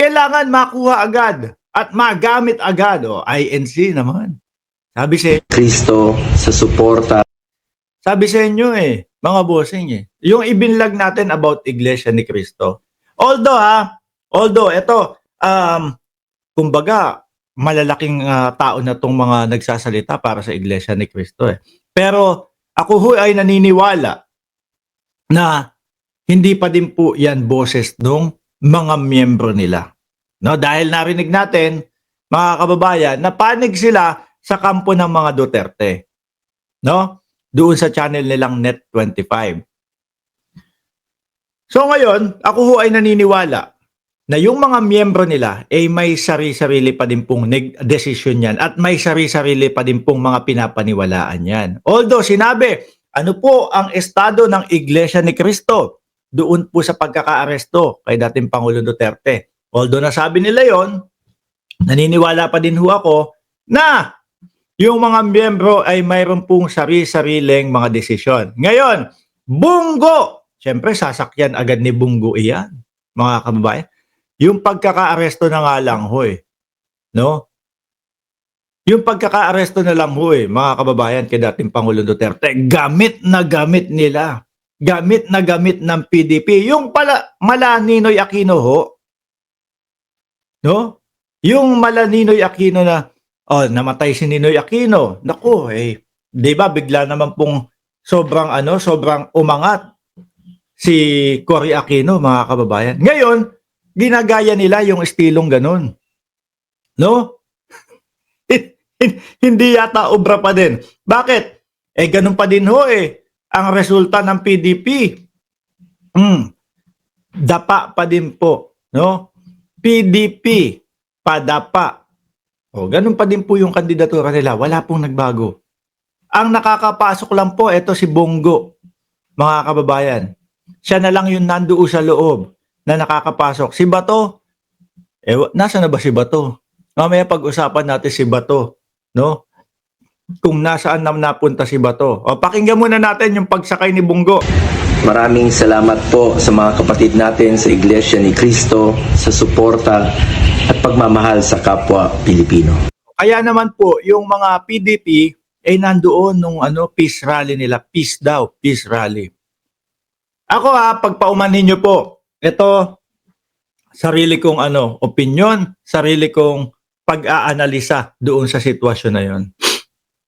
kailangan makuha agad at magamit agad. O, INC naman. Kristo sa suporta. Sabi sa inyo mga bossing yung ibinlag natin about Iglesia ni Cristo. Although ito, kumbaga, malalaking tao na tong mga nagsasalita para sa Iglesia ni Cristo Pero ako ho ay naniniwala na hindi pa din po yan boses ng mga miyembro nila. No, dahil narinig natin, mga kababayan, na panig sila sa kampo ng mga Duterte. No? Doon sa channel nilang Net25. So ngayon, ako ho ay naniniwala na yung mga miyembro nila ay may sari-sarili pa din pong desisyon yan at may sari-sarili pa din pong mga pinapaniwalaan yan. Although sinabi, ano po ang estado ng Iglesia ni Cristo doon po sa pagkakaaresto kay dating Pangulong Duterte. Although nasabi nila yon, naniniwala pa din ho ako na yung mga miyembro ay mayroon pong sari-sariling mga desisyon. Ngayon, Bungo! Siyempre, sasakyan agad ni Bungo iyan, mga kababayan. Yung pagkakaaresto na nga lang ho no? Yung pagkakaaresto na lang ho mga kababayan, kay dating Pangulong Duterte, gamit na gamit nila. Gamit na gamit ng PDP. Yung pala, mala Ninoy Aquino ho, no? Yung mala Ninoy Aquino na, namatay si Ninoy Aquino. Naku, 'di ba bigla naman pong sobrang umangat si Cory Aquino, mga kababayan. Ngayon, ginagaya nila yung estilong ganun. No? Hindi yata obra pa din. Bakit? Ganun pa din ho ang resulta ng PDP. Dapa pa din po, no? PDP padapa. Ganun pa din po yung kandidatura nila. Wala pong nagbago. Ang nakakapasok lang po, ito si Bongo, mga kababayan. Siya na lang yung nandoon sa loob na nakakapasok. Si Bato, nasa na ba si Bato? Mamaya pag-usapan natin si Bato, no? Kung nasaan na napunta si Bato. Pakinggan muna natin yung pagsakay ni Bongo. Maraming salamat po sa mga kapatid natin sa Iglesia ni Cristo sa suporta at pagmamahal sa kapwa Pilipino. Kaya naman po, yung mga PDP ay nandoon nung peace rally nila. Peace daw, peace rally. Ako pagpaumanhin nyo po, ito, sarili kong opinion, sarili kong pag-aanalisa doon sa sitwasyon na yon.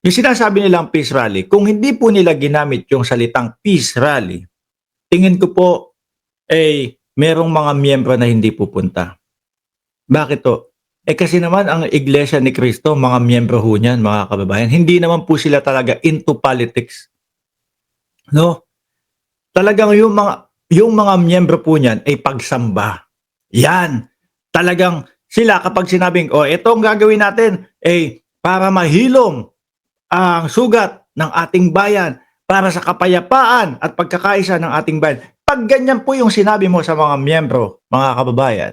Yung sinasabi nilang peace rally, kung hindi po nila ginamit yung salitang peace rally, tingin ko po, merong mga miyembro na hindi pupunta. Bakit to? Kasi naman ang Iglesia ni Cristo, mga miyembro ho niyan, mga kababayan, hindi naman po sila talaga into politics. No? Talagang yung mga miyembro po niyan ay pagsamba. Yan. Talagang sila kapag sinabing, ito ang gagawin natin para mahilom ang sugat ng ating bayan, para sa kapayapaan at pagkakaisa ng ating bayan. Pag ganyan po yung sinabi mo sa mga miyembro, mga kababayan,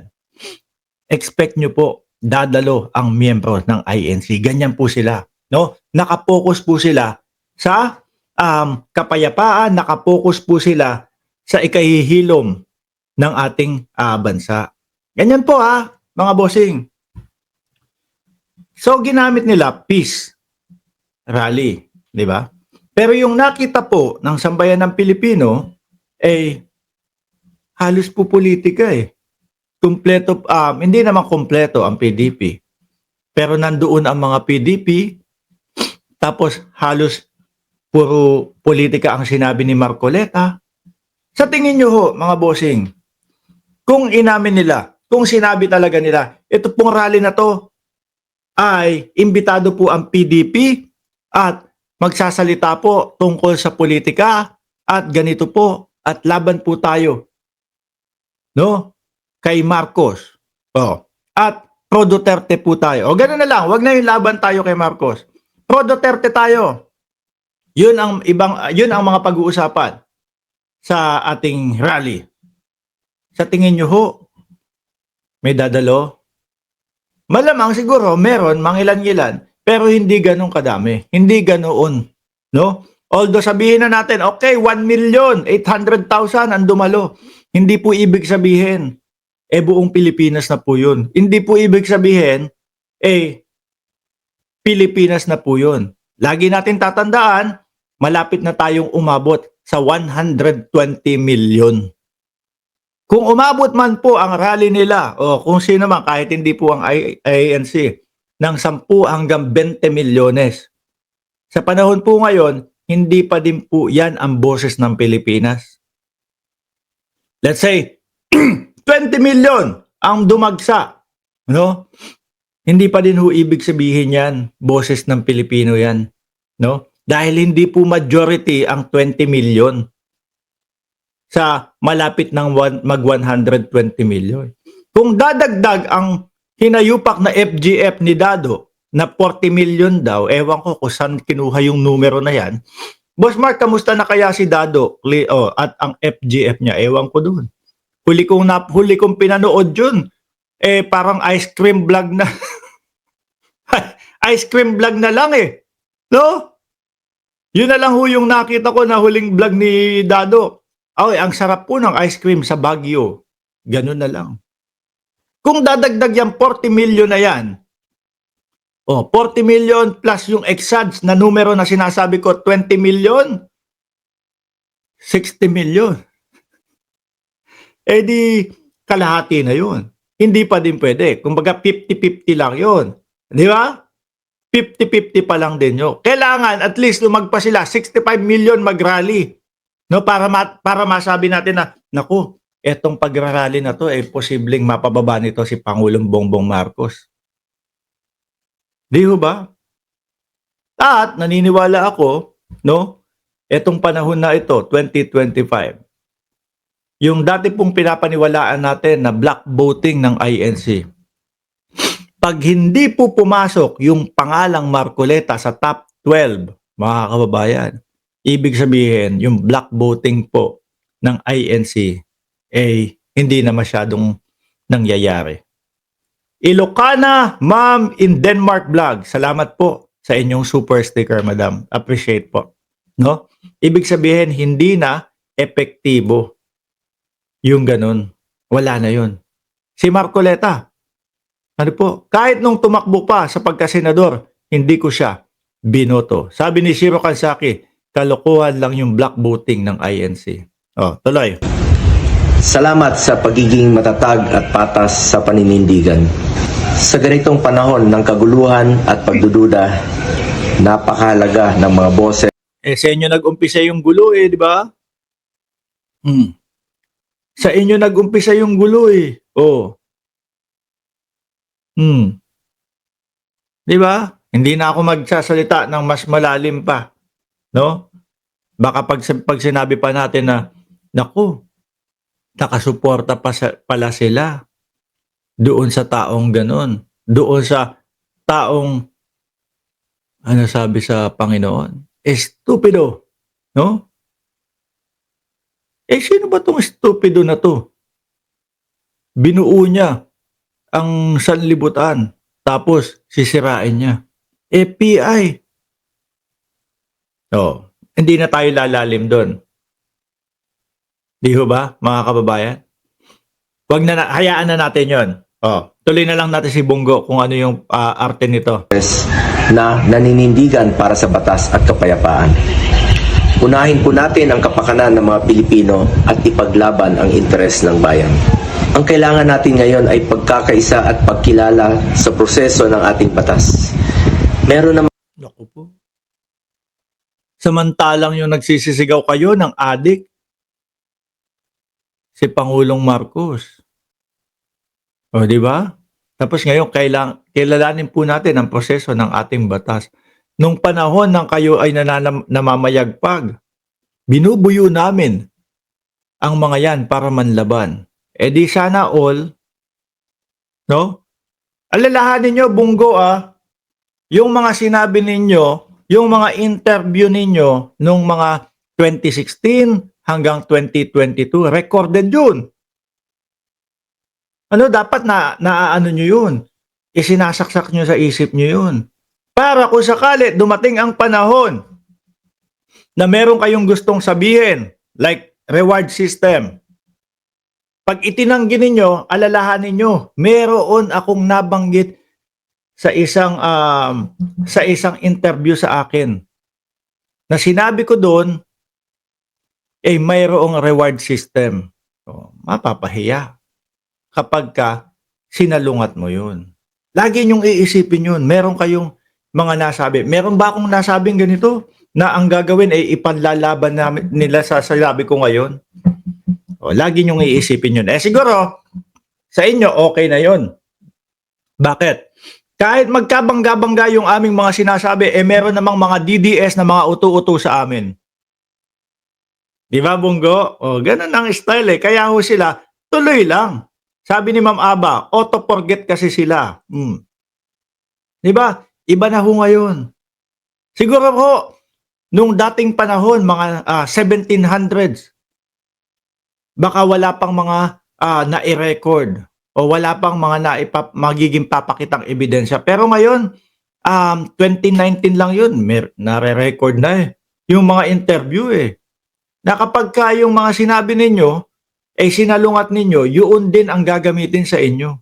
expect nyo po, dadalo ang miyembro ng INC. Ganyan po sila. No? Nakapokus po sila sa kapayapaan, nakapokus po sila sa ikahihilom ng ating bansa. Ganyan po mga bossing. So ginamit nila peace rally, di ba? Pero yung nakita po ng sambayan ng Pilipino halos po politika Kompleto, hindi naman kompleto ang PDP. Pero nandoon ang mga PDP, tapos halos puro politika ang sinabi ni Marcoleta. Sa tingin nyo ho, mga bossing, kung inamin nila, kung sinabi talaga nila, ito pong rally na to ay imbitado po ang PDP at magsasalita po tungkol sa politika at ganito po at laban po tayo. No? Kay Marcos. At pro Duterte po tayo. Gano'n na lang, wag na yung laban tayo kay Marcos. Pro Duterte tayo. Yun ang mga pag-uusapan sa ating rally. Sa tingin nyo ho, may dadalo? Malamang siguro meron mangilan-ilan, pero hindi ganoon kadami. Hindi ganoon, no? Although sabihin na natin, okay, 1,800,000 ang dumalo. Hindi po ibig sabihin buong Pilipinas na po yun. Hindi po ibig sabihin, Pilipinas na po yun. Lagi natin tatandaan, malapit na tayong umabot sa 120 million. Kung umabot man po ang rally nila, o kung sino man, kahit hindi po ang ANC, ng 10 hanggang 20 milyones. Sa panahon po ngayon, hindi pa din po yan ang boses ng Pilipinas. Let's say, 20 million ang dumagsa. No? Hindi pa din ho ibig sabihin yan, boses ng Pilipino yan. No? Dahil hindi po majority ang 20 million sa malapit ng mag 120 million. Kung dadagdag ang hinayupak na FGF ni Dado na 40 million daw, ewan ko kung saan kinuha yung numero na yan. Boss Mark, kamusta na kaya si Dado at ang FGF niya? Ewan ko doon. Huli kong pinanood yun. Parang ice cream vlog na. Ice cream vlog na lang No? Yun na lang ho yung nakita ko na huling vlog ni Dado. Ang sarap po ng ice cream sa Baguio. Ganun na lang. Kung dadagdag yung 40 million na yan, 40 million plus yung exads na numero na sinasabi ko, 20 million, 60 million. Di kalahati na yun. Hindi pa din pwede. Kumbaga 50-50 lang yun. Di ba? 50-50 pa lang din yun. Kailangan at least lumagpas sila, 65 million mag-rally. No, para masabi natin na, naku, etong pagrarally na to, posibleng mapababa nito si Pangulong Bongbong Marcos. Di ho ba? At naniniwala ako, no, etong panahon na ito, 2025, yung dati pong pinapaniwalaan natin na black voting ng INC, pag hindi po pumasok yung pangalang Marcoleta sa top 12, mga kababayan, ibig sabihin, yung black voting po ng INC hindi na masyadong nangyayari. Ilocana, Ma'am in Denmark Vlog, salamat po sa inyong super sticker, Madam. Appreciate po. No? Ibig sabihin, hindi na epektibo yung ganun. Wala na yun. Si Marcoleta, ano po, kahit nung tumakbo pa sa pagkasenador, hindi ko siya binoto. Sabi ni Shiro Kansaki, kalokohan lang yung black voting ng INC. Tuloy. Salamat sa pagiging matatag at patas sa paninindigan. Sa ganitong panahon ng kaguluhan at pagdududa, napakahalaga ng mga boses. Sa inyo nag-umpisa yung gulo di ba? Sa inyo nag-umpisa yung gulo Di ba? Hindi na ako magsasalita ng mas malalim pa. No? Baka pag sinabi pa natin na, naku, nakasuporta pala sila doon sa taong ganun. Doon sa taong, ano sabi sa Panginoon? Estupido. No? Sino ba tong estupido na to? Binuo niya ang sanlibutan. Tapos, sisirain niya. PI. Hindi na tayo lalalim doon. Di ho ba, mga kababayan? Hayaan na natin yon. Tuloy na lang natin si Bungo kung ano yung arte nito. Na naninindigan para sa batas at kapayapaan. Unahin po natin ang kapakanan ng mga Pilipino at ipaglaban ang interes ng bayan. Ang kailangan natin ngayon ay pagkakaisa at pagkilala sa proseso ng ating batas. Meron naman. Naku po. Samantalang yung nagsisisigaw kayo ng adik, si Pangulong Marcos. Di ba? Tapos ngayon, kilalanin po natin ang proseso ng ating batas. Nung panahon ng kayo ay namamayagpag, binubuyo namin ang mga yan para manlaban. Di sana all, no? Alalahanin nyo, Bungo yung mga sinabi ninyo, yung mga interview ninyo nung mga 2016 hanggang 2022, recorded yun. Dapat naaano nyo yun. Isinasaksak nyo sa isip nyo yun. Para kung sakali dumating ang panahon na meron kayong gustong sabihin, like reward system, Pag itinanggi ninyo, alalahanin nyo, meron akong nabanggit sa isang interview sa akin na sinabi ko doon, mayroong reward system. So, mapapahiya kapag ka sinalungat mo yun. Lagi nyong iisipin yun. Meron kayong mga nasabi. Meron ba akong nasabing ganito na ang gagawin ay ipanlalaban nila sa sabi ko ngayon? O, lagi nyong iisipin yun. Siguro, sa inyo, okay na yun. Bakit? Kahit magkabangga-bangga yung aming mga sinasabi, meron namang mga DDS na mga utu-utu sa amin. Di ba, Bunggo? O, ganun ang style eh. Kaya ho sila, tuloy lang. Sabi ni Ma'am Aba, auto-forget kasi sila. Di ba? Iba na ho ngayon. Siguro ho, nung dating panahon, mga 1700s, baka wala pang mga nai-record o wala pang mga magiging papakitang ebidensya. Pero ngayon, 2019 lang yun, nare-record na eh. Yung mga interview eh. Na kapag yung mga sinabi ninyo, sinalungat ninyo, yun din ang gagamitin sa inyo.